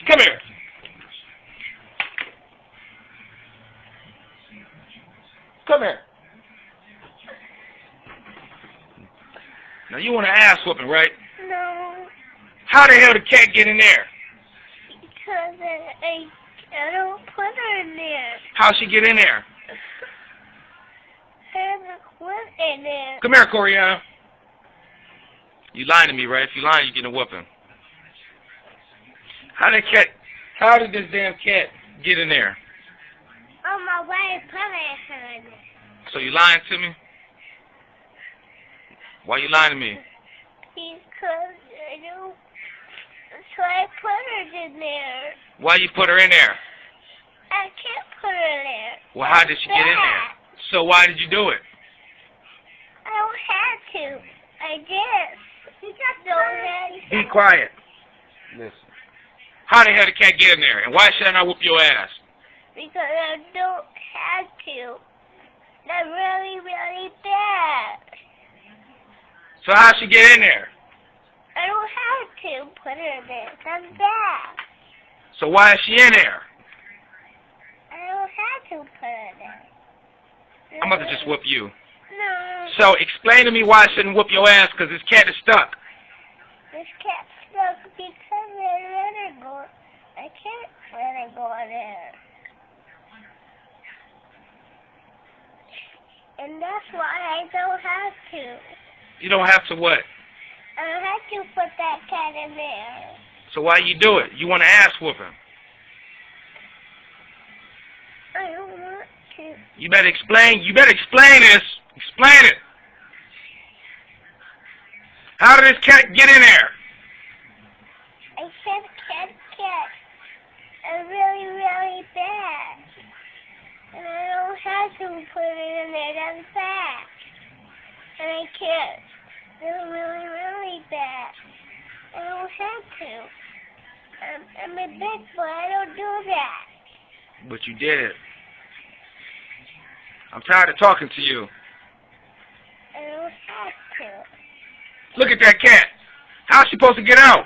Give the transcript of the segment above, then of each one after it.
Come here. Come here. Now you want an ass whooping, right? No. How the hell did the cat get in there? Because I don't put her in there. How'd she get in there? I haven't put in there. Come here, Coriana. You lying to me, right? If you lying, you getting a whooping. How did this damn cat get in there? On my way, put her in there. So you lying to me? Why you lying to me? Because I don't. So I put her in there. Why you put her in there? I can't put her there. Well, how did she get in there? So why did you do it? I don't have to. I did. Be quiet. Listen. How the hell did the cat get in there? And why should I not whoop your ass? Because I don't have to. That's really, really bad. So how'd she get in there? I don't have to put her there. That's bad. So why is she in there? I don't have to put her there. I'm about to just whoop you. No. So explain to me why I shouldn't whoop your ass because this cat is stuck. This cat's stuck because I let her go. I can't let her go there. And that's why I don't have to. You don't have to what? I don't have to put that cat in there. So why you do it? You want an ass whooping. I don't want to. You better explain this. Explain it. How did this cat get in there? I said cat. I'm really, really bad. And I don't have to put it in there. That's bad. And I can't. It's really, really bad. I don't have to. I'm a big boy. I don't do that. But you did it. I'm tired of talking to you. I don't have to. Look at that cat. How's she supposed to get out?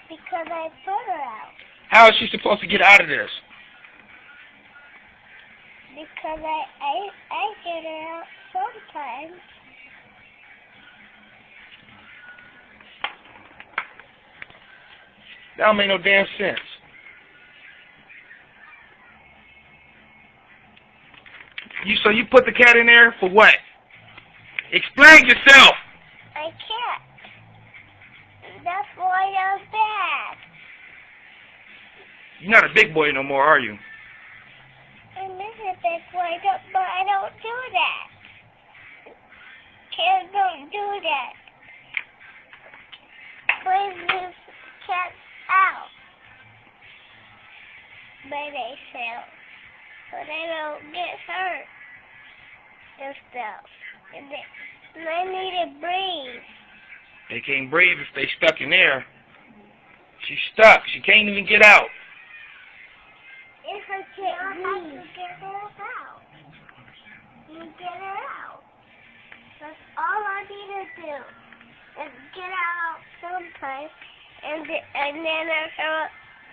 Because I put her out. How is she supposed to get out of this? Because I get her out sometimes. That don't make no damn sense. So you put the cat in there for what? Explain yourself. I can't. That's why I'm bad. You're not a big boy no more, are you? I'm a big boy, but I don't do that. Kids don't do that. Bring this cat out by themselves, so they don't get hurt and stuff. And they need to breathe. They can't breathe if they stuck in there. She's stuck. She can't even get out. If I can't breathe, get her out. You get her out. That's all I need to do. Is get her out sometime, and then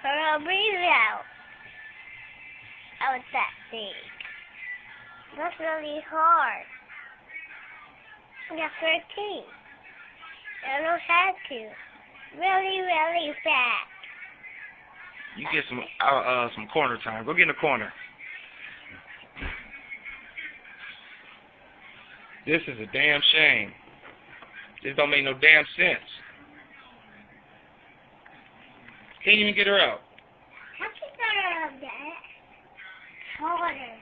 her breathe out. Out that big. That's really hard. That's 13. I don't have to. Really, really fast. You get some corner time. Go get in the corner. This is a damn shame. This don't make no damn sense. Can't even get her out. How can you get her out of that? Harder.